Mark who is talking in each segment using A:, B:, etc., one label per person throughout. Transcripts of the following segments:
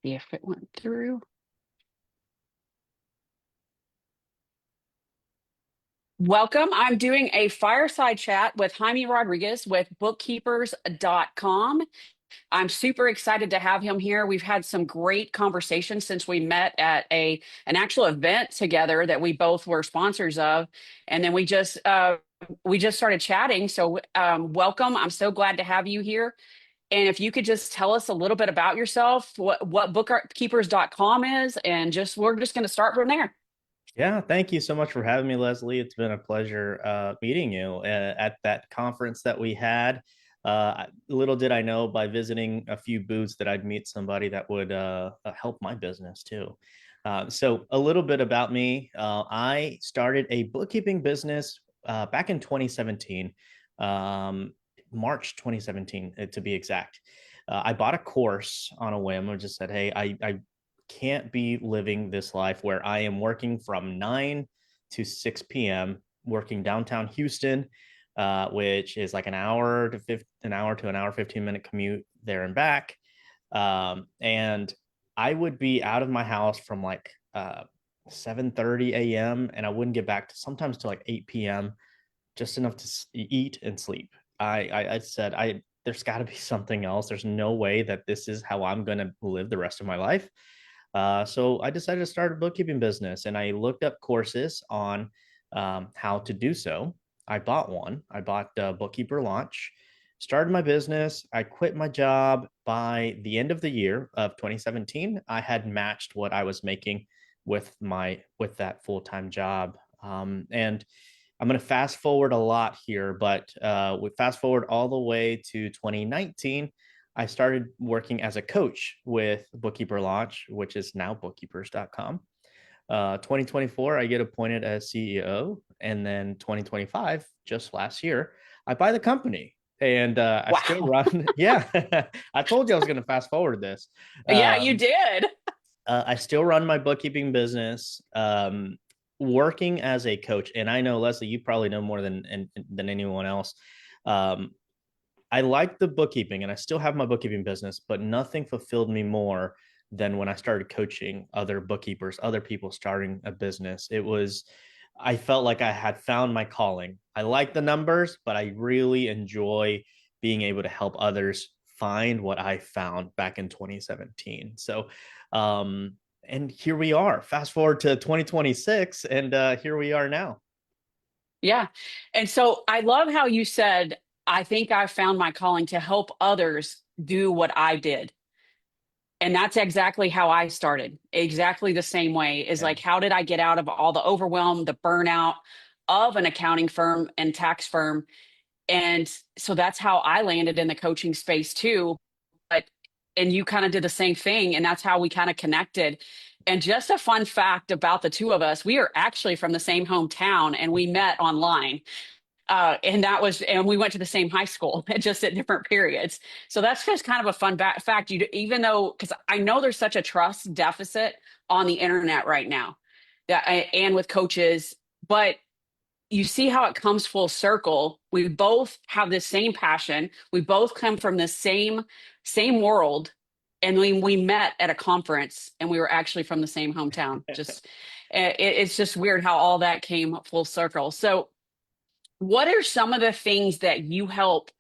A: See if it went through. Welcome. I'm doing a fireside chat with Jaime Rodriguez with bookkeepers.com. I'm super excited to have him here. We've had some great conversations since we met at an actual event together that we both were sponsors of. And then we just started chatting. So welcome. I'm so glad to have you here. And if you could just tell us a little bit about yourself, what bookkeepers.com is, and we're just going to start from there.
B: Yeah, thank you so much for having me, Leslie. It's been a pleasure meeting you at that conference that we had. Little did I know by visiting a few booths that I'd meet somebody that would help my business too. So, a little bit about me. I started a bookkeeping business back in 2017, um, March 2017 to be exact. I bought a course on a whim. I just said, hey, I can't be living this life where I am working from 9 to 6 p.m., working downtown Houston, which is like an hour to an hour 15-minute commute there and back. And I would be out of my house from like 7:30 a.m. and I wouldn't get back to sometimes to like 8 p.m. just enough to eat and sleep. I said there's got to be something else. There's no way that this is how I'm going to live the rest of my life. So I decided to start a bookkeeping business and I looked up courses on how to do so. I bought one. I bought Bookkeeper Launch, started my business. I quit my job by the end of the year of 2017. I had matched what I was making with that full-time job. And I'm going to fast forward a lot here, but we fast forward all the way to 2019. I started working as a coach with Bookkeeper Launch, which is now bookkeepers.com. 2024, I get appointed as CEO. And then 2025, just last year, I buy the company. And I still
A: Wow.
B: run. Yeah, I told you I was going to fast forward this.
A: Yeah, you
B: Um,
A: did.
B: I still run my bookkeeping business, working as a coach. And I know, Leslie, you probably know more than anyone else. Um, I like the bookkeeping and I still have my bookkeeping business, but nothing fulfilled me more than when I started coaching other bookkeepers, other people starting a business. I felt like I had found my calling. I like the numbers, but I really enjoy being able to help others find what I found back in 2017. So, and here we are, fast forward to 2026, and here we are now.
A: Yeah. And so I love how you said, I think I found my calling to help others do what I did. And that's exactly how I started. Exactly the same way is
B: Yeah.
A: like, how did I get out of all the overwhelm, the burnout of an accounting firm and tax firm? And so that's how I landed in the coaching space too. But and you kind of did the same thing, and that's how we kind of connected. And just a fun fact about the two of us, we are actually from the same hometown and we met online. And we went to the same high school, just at different periods. So that's just kind of a fun fact. Even though, because I know there's such a trust deficit on the internet right now, and with coaches, but you see how it comes full circle. We both have the same passion. We both come from the same world, and we met at a conference, and we were actually from the same hometown. It's just weird how all that came full circle. So what are some of the things that you help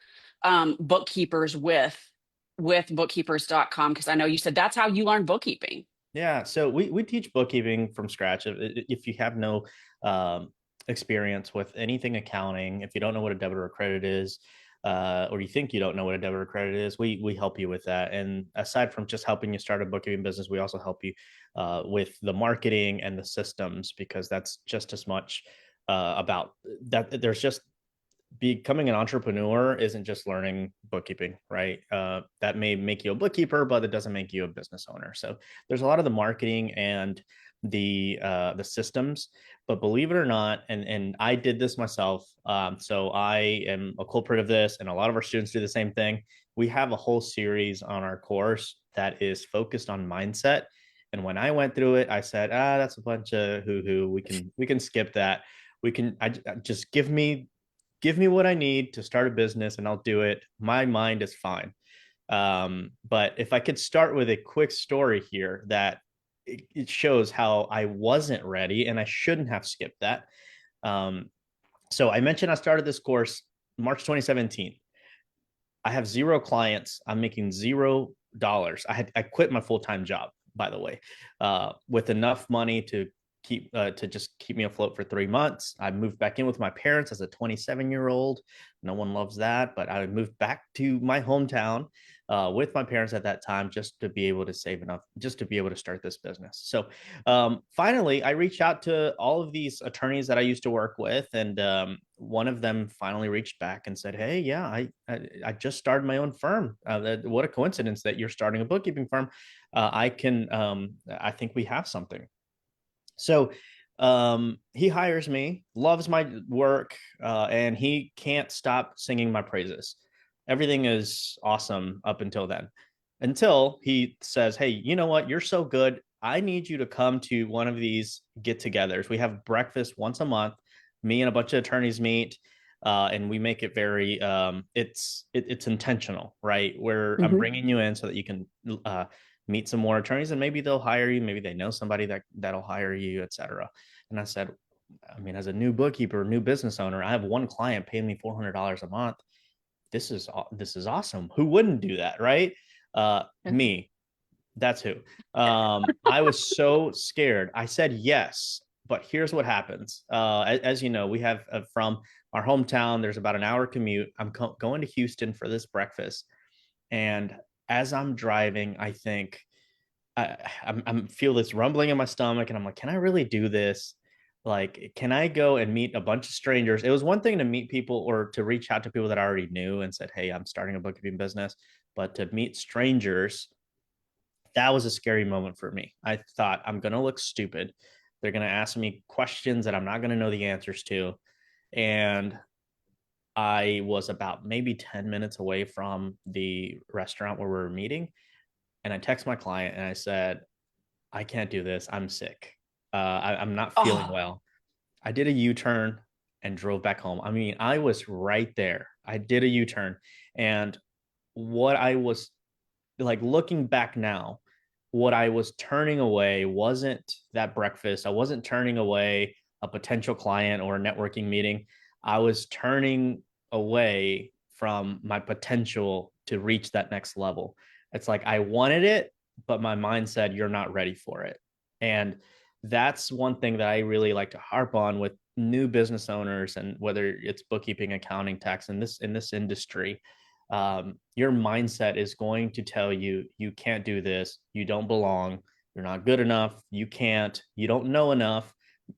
A: bookkeepers with bookkeepers.com? Because I know you said that's how you learn bookkeeping.
B: Yeah, so we teach bookkeeping from scratch. If you have no um, experience with anything accounting, if you don't know what a debit or credit is, or you think you don't know what a debit or credit is, we help you with that. And aside from just helping you start a bookkeeping business, we also help you with the marketing and the systems because that's just as much about that. There's just becoming an entrepreneur isn't just learning bookkeeping, right? That may make you a bookkeeper, but it doesn't make you a business owner. So there's a lot of the marketing and the systems. But believe it or not, and I did this myself. So I am a culprit of this, and a lot of our students do the same thing. We have a whole series on our course that is focused on mindset. And when I went through it, I said, that's a bunch of hoo hoo. We can skip that. I just give me what I need to start a business and I'll do it. My mind is fine. But if I could start with a quick story here that it shows how I wasn't ready and I shouldn't have skipped that. Um, so I mentioned I started this course March 2017. I have zero clients. I'm making $0. I quit my full time job, by the way, with enough money to just keep me afloat for 3 months. I moved back in with my parents as a 27-year-old. No one loves that, but I moved back to my hometown with my parents at that time just to be able to save enough, just to be able to start this business. So finally, I reached out to all of these attorneys that I used to work with, and one of them finally reached back and said, "Hey, yeah, I just started my own firm. What a coincidence that you're starting a bookkeeping firm. I think we have something." So he hires me, loves my work, and he can't stop singing my praises. Everything is awesome up until then. Until he says, "Hey, you know what? You're so good. I need you to come to one of these get togethers. We have breakfast once a month. Me and a bunch of attorneys meet. And we make it very it's intentional, right? Where I'm
A: Hmm.
B: bringing you in so that you can meet some more attorneys, and maybe they'll hire you, maybe they know somebody that'll hire you, etc." And I said, I mean, as a new bookkeeper, new business owner, I have one client paying me $400 a month. This is awesome. Who wouldn't do that, right? Me. That's who. I was so scared. I said yes, but here's what happens. As you know, we have from our hometown, there's about an hour commute. I'm going to Houston for this breakfast. And as I'm driving, I think I'm feel this rumbling in my stomach, and I'm like, can I really do this? Like, can I go and meet a bunch of strangers? It was one thing to meet people or to reach out to people that I already knew and said, "Hey, I'm starting a bookkeeping business," but to meet strangers, that was a scary moment for me. I thought I'm going to look stupid. They're going to ask me questions that I'm not going to know the answers to. And I was about maybe 10 minutes away from the restaurant where we were meeting. And I text my client and I said, "I can't do this. I'm sick. I'm not feeling
A: Oh,
B: well." I did a U turn and drove back home. I mean, I was right there. I did a U turn. And what I was like looking back now, what I was turning away wasn't that breakfast. I wasn't turning away a potential client or a networking meeting. I was turning away from my potential to reach that next level. It's like I wanted it, but my mind said, "You're not ready for it." And that's one thing that I really like to harp on with new business owners, and whether it's bookkeeping, accounting, tax in this industry, your mindset is going to tell you you can't do this, you don't belong, you're not good enough, you don't know enough,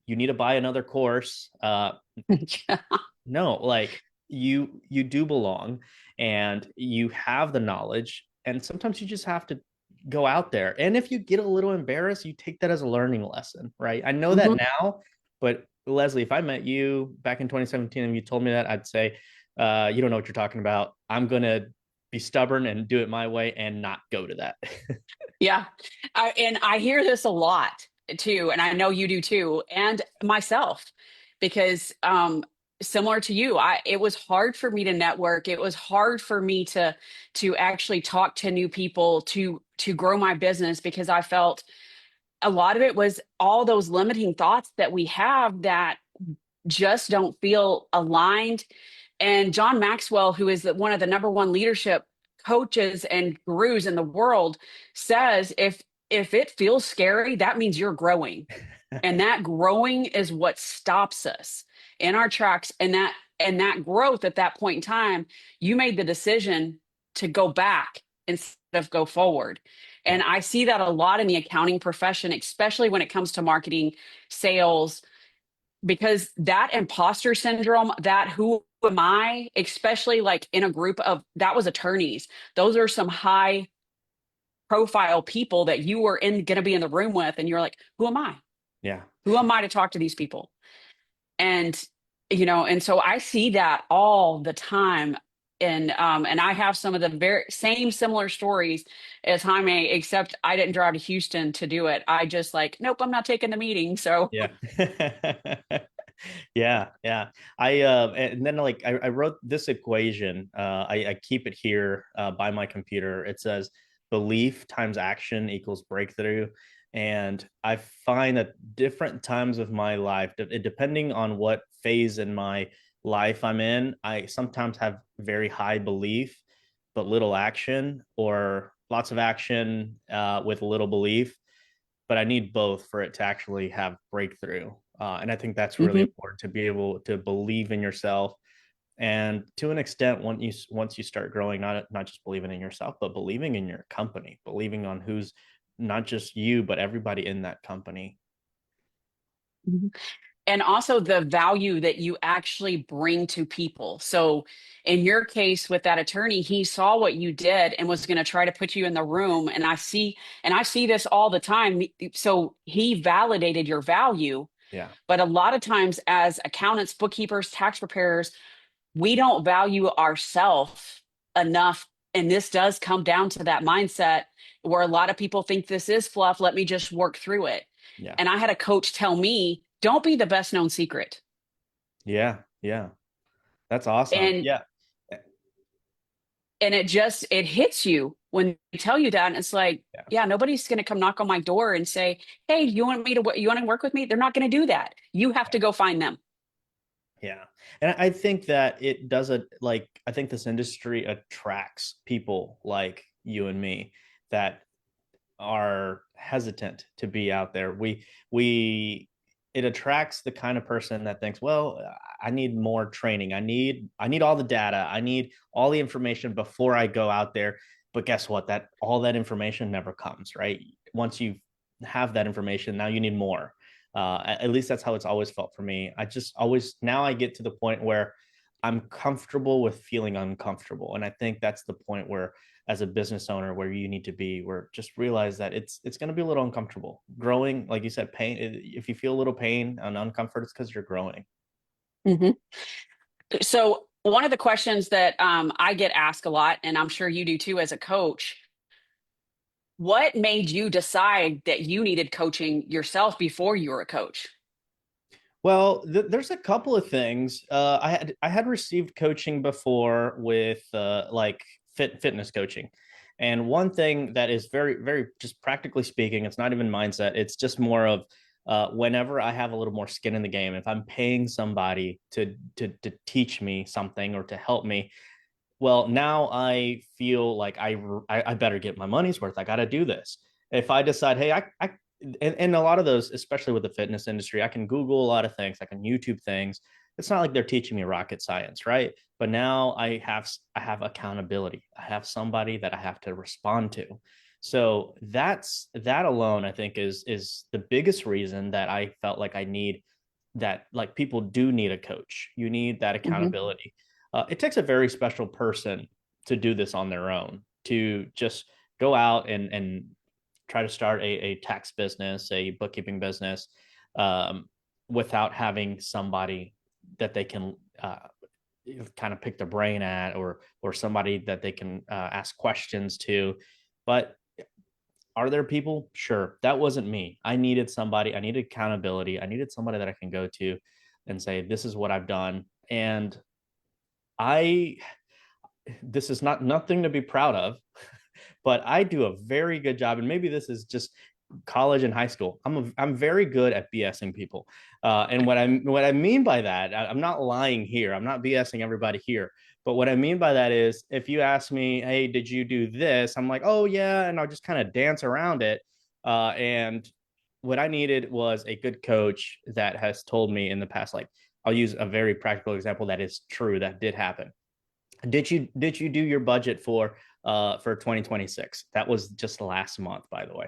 B: you need to buy another course. No, like you do belong, and you have the knowledge, and sometimes you just have to go out there. And if you get a little embarrassed, you take that as a learning lesson, right? I know that
A: hmm.
B: now, but Leslie, if I met you back in 2017 and you told me that, I'd say, you don't know what you're talking about. I'm gonna be stubborn and do it my way and not go to that.
A: Yeah. And I hear this a lot too. And I know you do too. And myself, because similar to you, it was hard for me to network. It was hard for me to actually talk to new people, to grow my business, because I felt a lot of it was all those limiting thoughts that we have that just don't feel aligned. And John Maxwell, who is one of the number one leadership coaches and gurus in the world, says if it feels scary, that means you're growing. And that growing is what stops us in our tracks. And that growth at that point in time, you made the decision to go back instead of go forward.
B: Yeah.
A: And I see that a lot in the accounting profession, especially when it comes to marketing, sales, because that imposter syndrome, that who am I, especially like in a group of that was attorneys. Those are some high profile people that you were in going to be in the room with. And you're like, who am I?
B: Yeah.
A: Who am I to talk to these people? And, and so I see that all the time. And I have some of the very same similar stories as Jaime, except I didn't drive to Houston to do it. I just like, nope, I'm not taking the meeting. So
B: Yeah. Yeah, yeah. And then like I wrote this equation. I keep it here by my computer. It says belief times action equals breakthrough. And I find that different times of my life, depending on what phase in my life I'm in, I sometimes have very high belief, but little action, or lots of action with little belief. But I need both for it to actually have breakthrough. And I think that's really
A: Hmm.
B: important, to be able to believe in yourself. And to an extent, once you start growing, not just believing in yourself, but believing in your company, believing on who's not just you, but everybody in that company.
A: And also the value that you actually bring to people. So in your case with that attorney, he saw what you did and was going to try to put you in the room. And I see this all the time. So he validated your value.
B: Yeah,
A: But a lot of times as accountants, bookkeepers, tax preparers, we don't value ourselves enough. And this does come down to that mindset where a lot of people think this is fluff. Let me just work through it.
B: yeah,
A: And I had a coach tell me, don't be the best known secret.
B: yeah, yeah. That's awesome.
A: And
B: Yeah,
A: and it hits you when they tell you that. And it's like,
B: yeah,
A: yeah, nobody's going to come knock on my door and say, hey, you want to work with me? They're not going to do that. You have to go find them.
B: yeah. And I think that it does it, like, I think this industry attracts people like you and me that are hesitant to be out there. We It attracts the kind of person that thinks, well, I need more training. I need all the data. I need all the information before I go out there. But guess what? That all that information never comes, right? Once you have that information, now you need more. At least that's how it's always felt for me. I just always, now I get to the point where I'm comfortable with feeling uncomfortable, and I think that's the point where, as a business owner, where you need to be, where just realize that it's going to be a little uncomfortable growing. Like you said, pain, if you feel a little pain and uncomfort, it's because you're growing.
A: Hmm. So one of the questions that I get asked a lot, and I'm sure you do too as a coach, what made you decide that you needed coaching yourself before you were a coach?
B: Well, there's a couple of things. I had received coaching before with like fitness coaching, and one thing that is very very, just practically speaking, it's not even mindset. It's just more of whenever I have a little more skin in the game, if I'm paying somebody to teach me something or to help me, well, now I feel like I better get my money's worth. I got to do this. If I decide, hey, and a lot of those, especially with the fitness industry, I can Google a lot of things. I can YouTube things. It's not like they're teaching me rocket science, right? But now I have accountability. I have somebody that I have to respond to. So that alone, I think, is the biggest reason that I felt like I need that. Like, people do need a coach. You need that
A: Hmm.
B: accountability. It takes a very special person to do this on their own, to just go out and try to start a tax business, a bookkeeping business, um, without having somebody that they can kind of pick their brain at, or somebody that they can ask questions to. But are there people? Sure. That wasn't me. I needed somebody. I needed accountability. I needed somebody that I can go to and say, this is what I've done. And I this is not nothing to be proud of, but I do a very good job. And maybe this is just college and high school. I'm very good at BSing people. And what I mean by that, I'm not lying here. I'm not BSing everybody here. But what I mean by that is, if you ask me, hey, did you do this? I'm like, oh yeah, and I'll just kind of dance around it. And what I needed was a good coach that has told me in the past, like, I'll use a very practical example that is true, that did happen. Did you do your budget for 2026? That was just last month, by the way.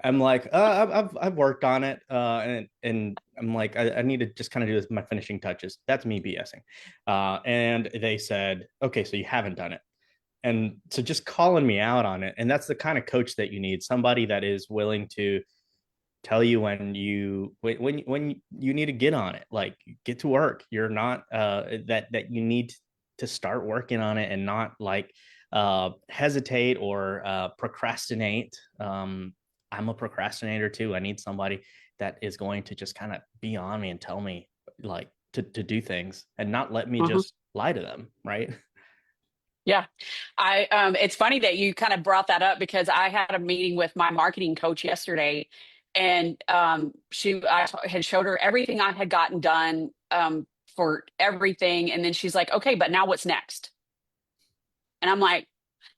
B: I'm like, I've worked on it, and I'm like, I need to just kind of do this, my finishing touches. That's me BSing. And they said, okay, so you haven't done it. And so just calling me out on it. And that's the kind of coach that you need, somebody that is willing to tell you when you need to get on it, like, get to work. You're not that you need to start working on it, and not like hesitate or procrastinate. I'm a procrastinator too. I need somebody that is going to just kind of be on me and tell me like to do things and not let me
A: Uh-huh.
B: just lie to them, right?
A: Yeah. It's funny that you kind of brought that up because I had a meeting with my marketing coach yesterday, and had showed her everything I had gotten done for everything. And then she's like, okay, but now what's next? And I'm like,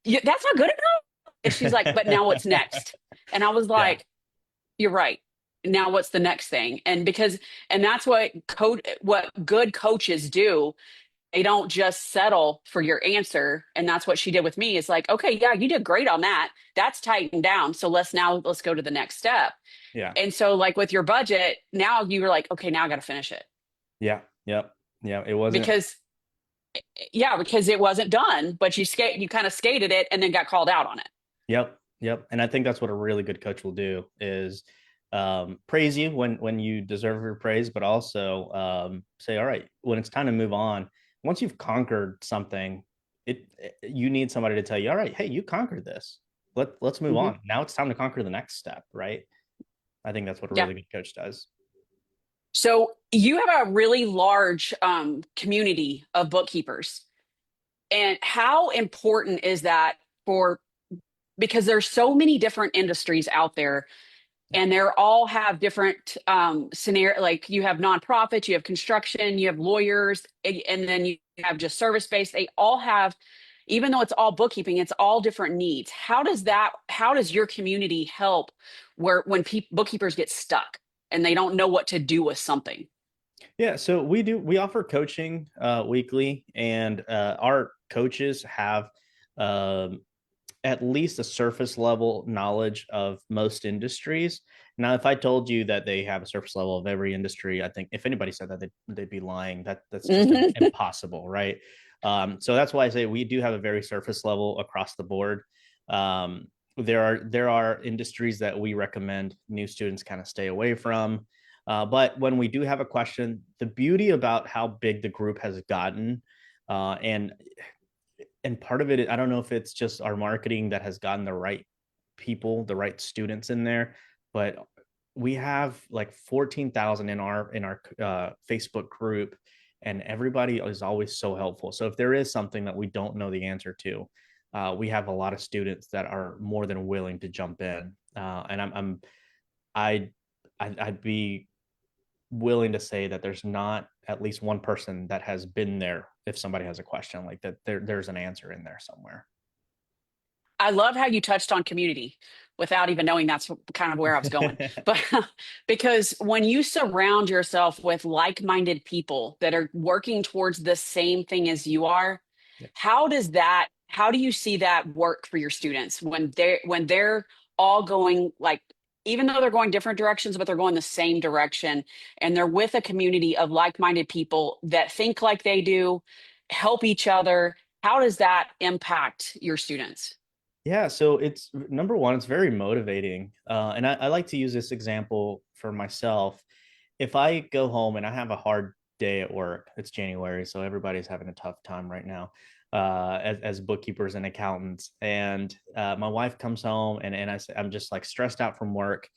A: yeah, that's not good enough. And she's like, but now what's next? And I was
B: Yeah.
A: like, you're right. Now what's the next thing? And that's what good coaches do. They don't just settle for your answer. And that's what she did with me. Is like, okay, yeah, you did great on that. That's tightened down. So let's go to the next step.
B: Yeah.
A: And so like with your budget, now you were like, okay, now I got to finish it
B: Yeah. Yep. Yeah. It wasn't.
A: because because it wasn't done, but you kind of skated it and then got called out on it.
B: Yep. Yep. And I think that's what a really good coach will do is praise you when you deserve your praise, but also say, all right, when it's time to move on, once you've conquered something, you need somebody to tell you, all right, hey, you conquered this. Let's move
A: Hmm.
B: on. Now it's time to conquer the next step, right? I think that's what a
A: Yeah.
B: really good coach does.
A: So you have a really large community of bookkeepers. And how important is that for, because there's so many different industries out there and they're all have different scenario. Like you have nonprofits, you have construction, you have lawyers, and then you have just service based. They all have, even though it's all bookkeeping, it's all different needs. How does your community help where when bookkeepers get stuck and they don't know what to do with something?
B: Yeah, so we offer coaching weekly, and our coaches have um, at least a surface level knowledge of most industries. Now, if I told you that they have a surface level of every industry, I think if anybody said that, they'd be lying. That's just
A: Hmm.
B: impossible, right? So that's why I say we do have a very surface level across the board. Um, there are industries that we recommend new students kind of stay away from. But when we do have a question, the beauty about how big the group has gotten, and part of it, I don't know if it's just our marketing that has gotten the right people, the right students in there, but we have like 14,000 in our Facebook group, and everybody is always so helpful. So if there is something that we don't know the answer to, we have a lot of students that are more than willing to jump in, and I I'd be willing to say that there's not at least one person that has been there if somebody has a question like that there's an answer in there somewhere.
A: I love how you touched on community without even knowing that's kind of where I was going. But because when you surround yourself with like-minded people that are working towards the same thing as you are,
B: Yeah.
A: how do you see that work for your students when they're all going like, even though they're going different directions, but they're going the same direction and they're with a community of like-minded people that think like they do, help each other. How does that impact your students?
B: Yeah, so it's number one, it's very motivating. And I like to use this example for myself. If I go home and I have a hard day at work, it's January, so everybody's having a tough time right now, as bookkeepers and accountants. And my wife comes home and I'm just like stressed out from work.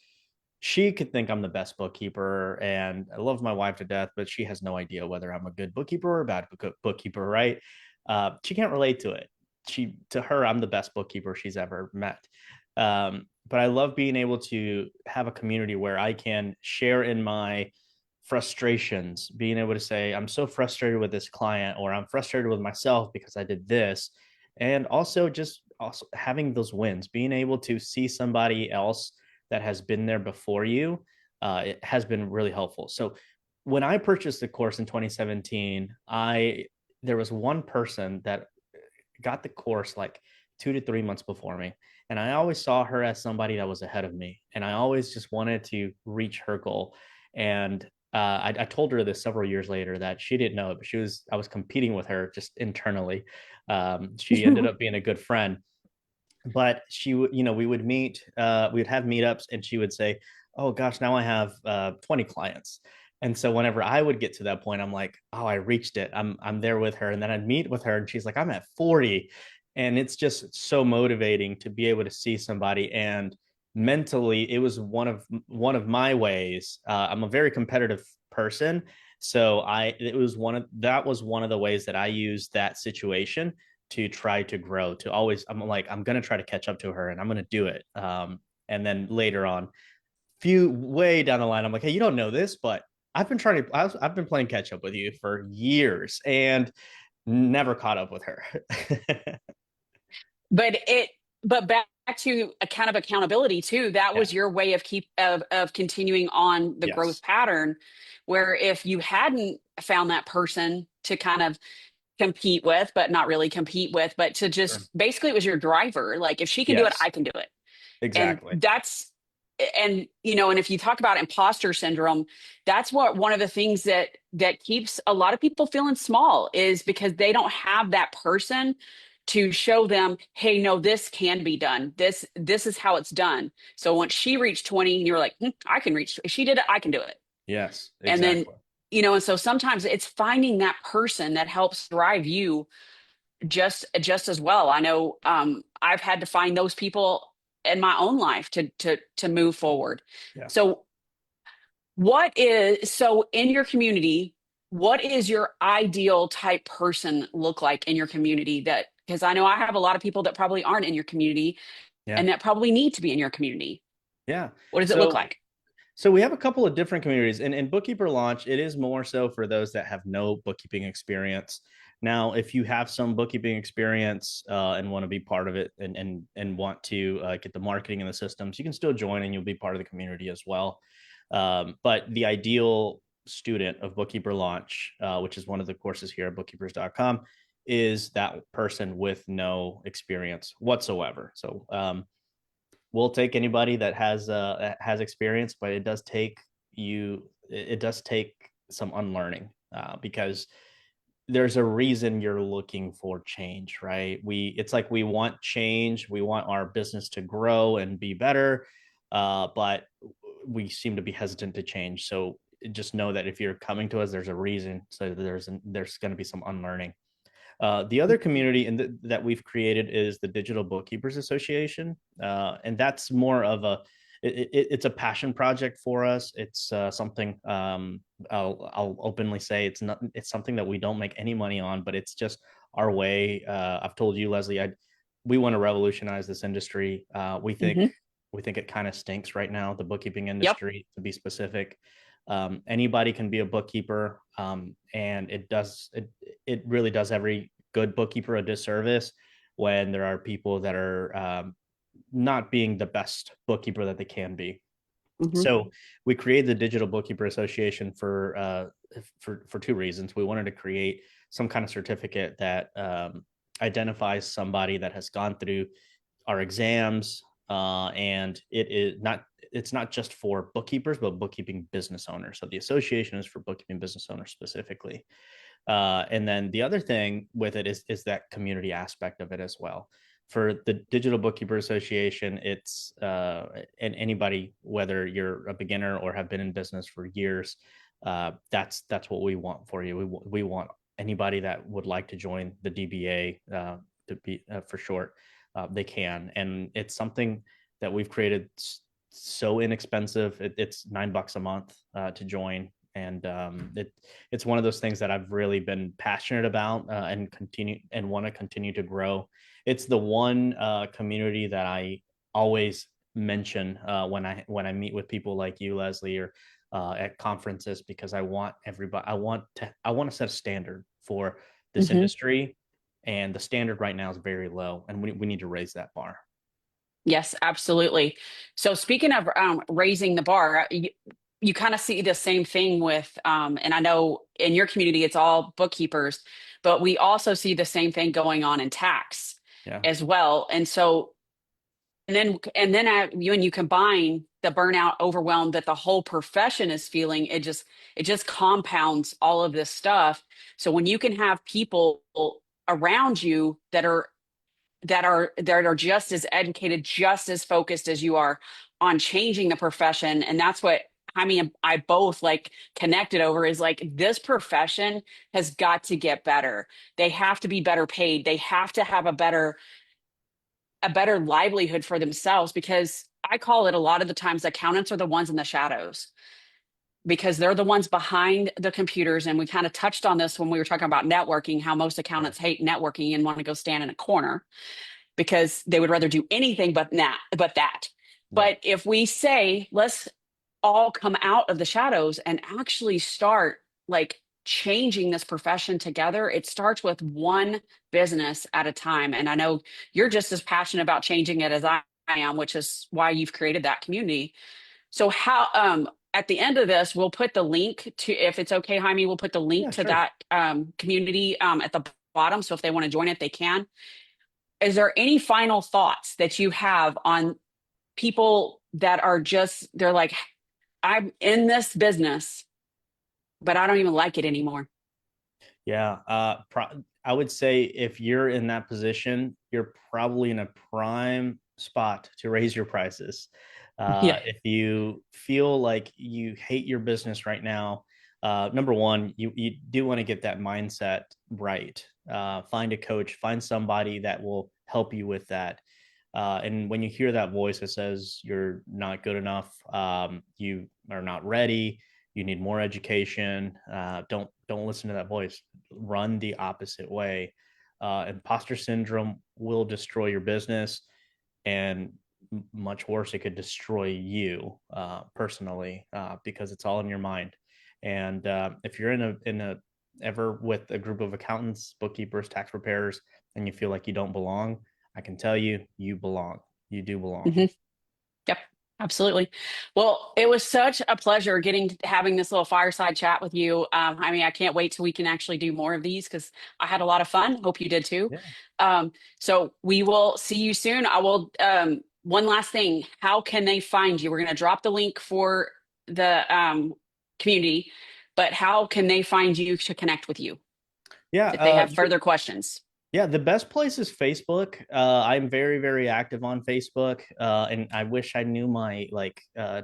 B: She could think I'm the best bookkeeper, and I love my wife to death, but she has no idea whether I'm a good bookkeeper or a bad bookkeeper, right? She can't relate to it. To her, I'm the best bookkeeper she's ever met. But I love being able to have a community where I can share in my frustrations, being able to say, I'm so frustrated with this client, or I'm frustrated with myself because I did this. And also just also having those wins, being able to see somebody else that has been there before you, it has been really helpful. So when I purchased the course in 2017, I there was one person that got the course like 2 to 3 months before me. And I always saw her as somebody that was ahead of me. And I always just wanted to reach her goal. And I told her this several years later that she didn't know it, but I was competing with her just internally. She ended up being a good friend, but she would, we would meet, we would have meetups, and she would say, oh gosh, now I have 20 clients. And so whenever I would get to that point, I'm like, oh, I reached it. I'm there with her. And then I'd meet with her and she's like, I'm at 40. And it's just so motivating to be able to see somebody. And mentally, it was one of my ways. I'm a very competitive person, So that was one of the ways that I used that situation to try to grow. To always, I'm like, I'm gonna try to catch up to her, and I'm gonna do it. And then later on, few way down the line, I'm like, hey, you don't know this, but I've been playing catch up with you for years and never caught up with her.
A: But back to a kind of accountability too. That
B: Yeah.
A: was your way of continuing on the growth
B: Yes.
A: pattern, where if you hadn't found that person to kind of compete with, but not really compete with, but to
B: Sure.
A: just basically, it was your driver. Like, if she can do it, I
B: Yes.
A: can do it. And
B: Exactly.
A: and if you talk about imposter syndrome, that's what one of the things that keeps a lot of people feeling small, is because they don't have that person to show them, hey, no, this can be done. This is how it's done. So once she reached 20 and you're like, I can reach, she did it, I can do it.
B: Yes.
A: And then,
B: Exactly.
A: and so sometimes it's finding that person that helps drive you just as well. I know, I've had to find those people in my own life to move forward.
B: Yeah.
A: So in your community, what is your ideal type person look like in your community? That, because I know I have a lot of people that probably aren't in your community
B: Yeah.
A: and that probably need to be in your community.
B: Yeah.
A: What does it look
B: So
A: like?
B: So we have a couple of different communities. And in Bookkeeper Launch, it is more so for those that have no bookkeeping experience. Now, if you have some bookkeeping experience and want to be part of it and want to get the marketing and the systems, you can still join and you'll be part of the community as well. But the ideal student of Bookkeeper Launch, which is one of the courses here at bookkeepers.com, is that person with no experience whatsoever. So we'll take anybody that has experience, but it does take some unlearning because there's a reason you're looking for change, right? It's like we want change, we want our business to grow and be better, but we seem to be hesitant to change. So just know that if you're coming to us, there's a reason. So there's going to be some unlearning. The other community that we've created is the Digital Bookkeepers Association, and that's more of it's a passion project for us. It's something I'll openly say it's something that we don't make any money on, but it's just our way. I've told you, Leslie, we want to revolutionize this industry.
A: Hmm.
B: We think it kind of stinks right now, the bookkeeping
A: Yep.
B: industry, to be specific. Anybody can be a bookkeeper, and it really does every good bookkeeper a disservice when there are people that are not being the best bookkeeper that they can be.
A: Hmm.
B: So we created the Digital Bookkeeper Association for two reasons. We wanted to create some kind of certificate that identifies somebody that has gone through our exams, and it's not just for bookkeepers, but bookkeeping business owners. So the association is for bookkeeping business owners specifically. And then the other thing with it is that community aspect of it as well. For the Digital Bookkeeper Association, it's and anybody, whether you're a beginner or have been in business for years, that's what we want for you. We want anybody that would like to join the DBA, to be for short, they can, and it's something that we've created so inexpensive. It's $9 a month to join, and it's one of those things that I've really been passionate about, and want to continue to grow. It's the one community that I always mention when I meet with people like you, Leslie, or at conferences, because I want everybody. I want to set a standard for this
A: Hmm.
B: industry, and the standard right now is very low, and we need to raise that bar.
A: Yes, absolutely. So speaking of raising the bar, you kind of see the same thing with, and I know in your community it's all bookkeepers, but we also see the same thing going on in tax
B: Yeah.
A: as well. And so, when you combine the burnout, overwhelm that the whole profession is feeling, it just compounds all of this stuff. So when you can have people around you that are just as educated, just as focused as you are on changing the profession. And that's what I both like connected over, is like, this profession has got to get better. They have to be better paid. They have to have a better livelihood for themselves, because I call it, a lot of the times accountants are the ones in the shadows. because they're the ones behind the computers. And we kind of touched on this when we were talking about networking, how most
B: Yeah.
A: accountants hate networking and want to go stand in a corner because they would rather do anything but that.
B: Yeah.
A: But if we say, let's all come out of the shadows and actually start like changing this profession together, it starts with one business at a time. And I know you're just as passionate about changing it as I am, which is why you've created that community. So how at the end of this, we'll put the link to, if it's okay, Jaime, we'll put the link
B: Yeah,
A: to
B: sure.
A: that community at the bottom. So if they want to join it, they can. Is there any final thoughts that you have on people that are just, they're like, I'm in this business, but I don't even like it anymore?
B: Yeah, I would say if you're in that position, you're probably in a prime spot to raise your prices.
A: Yeah.
B: If you feel like you hate your business right now, number one, you do want to get that mindset right. Find a coach, find somebody that will help you with that. And when you hear that voice that says you're not good enough, you are not ready, you need more education, don't listen to that voice. Run the opposite way. Imposter syndrome will destroy your business, and much worse, it could destroy you personally, because it's all in your mind. And if you're in a ever with a group of accountants, bookkeepers, tax preparers, and you feel like you don't belong, I can tell you, you belong. You do belong.
A: Mhm. Yep, absolutely. Well, it was such a pleasure having this little fireside chat with you. I mean, I can't wait till we can actually do more of these because I had a lot of fun. Hope you did too.
B: Yeah.
A: So we will see you soon. I will. One last thing. How can they find you? We're going to drop the link for the community, but how can they find you to connect with you
B: Yeah.
A: if they have further questions?
B: Yeah, the best place is Facebook. I'm very, very active on Facebook, and I wish I knew my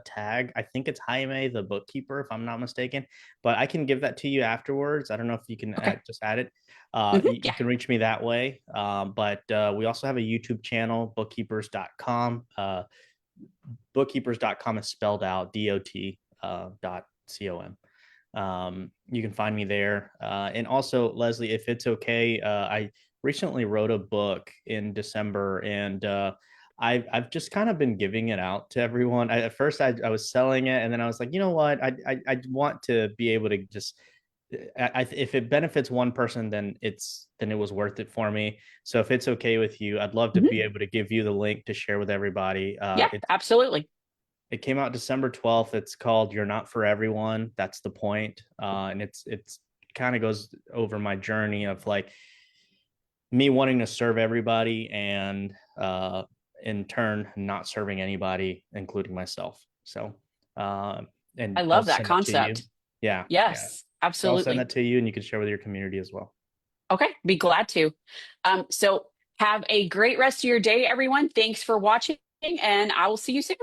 B: tag. I think it's Jaime the bookkeeper, if I'm not mistaken, but I can give that to you afterwards. I don't know if you can
A: Okay.
B: just add it. You
A: Yeah.
B: can reach me that way. But we also have a YouTube channel, bookkeepers.com. Bookkeepers.com is spelled out dot com. You can find me there. And also, Leslie, if it's okay, I recently wrote a book in December, and I've just kind of been giving it out to everyone. At first, I was selling it, and then I was like, you know what? I want to be able to just. If it benefits one person, then it was worth it for me. So if it's okay with you, I'd love to be
A: Mhm.
B: able to give you the link to share with everybody.
A: Yeah, absolutely.
B: It came out December 12th. It's called You're Not for Everyone. That's the point. And it's kind of goes over my journey of like me wanting to serve everybody, and in turn not serving anybody, including myself. So
A: I
B: and I'll
A: love that
B: send that to you.
A: concept.
B: Yeah. Yeah.
A: Yes,
B: So I'll send
A: absolutely.
B: that to you, and you can share with your community as well.
A: Okay, be glad to. So have a great rest of your day, everyone. Thanks for watching, and I will see you soon.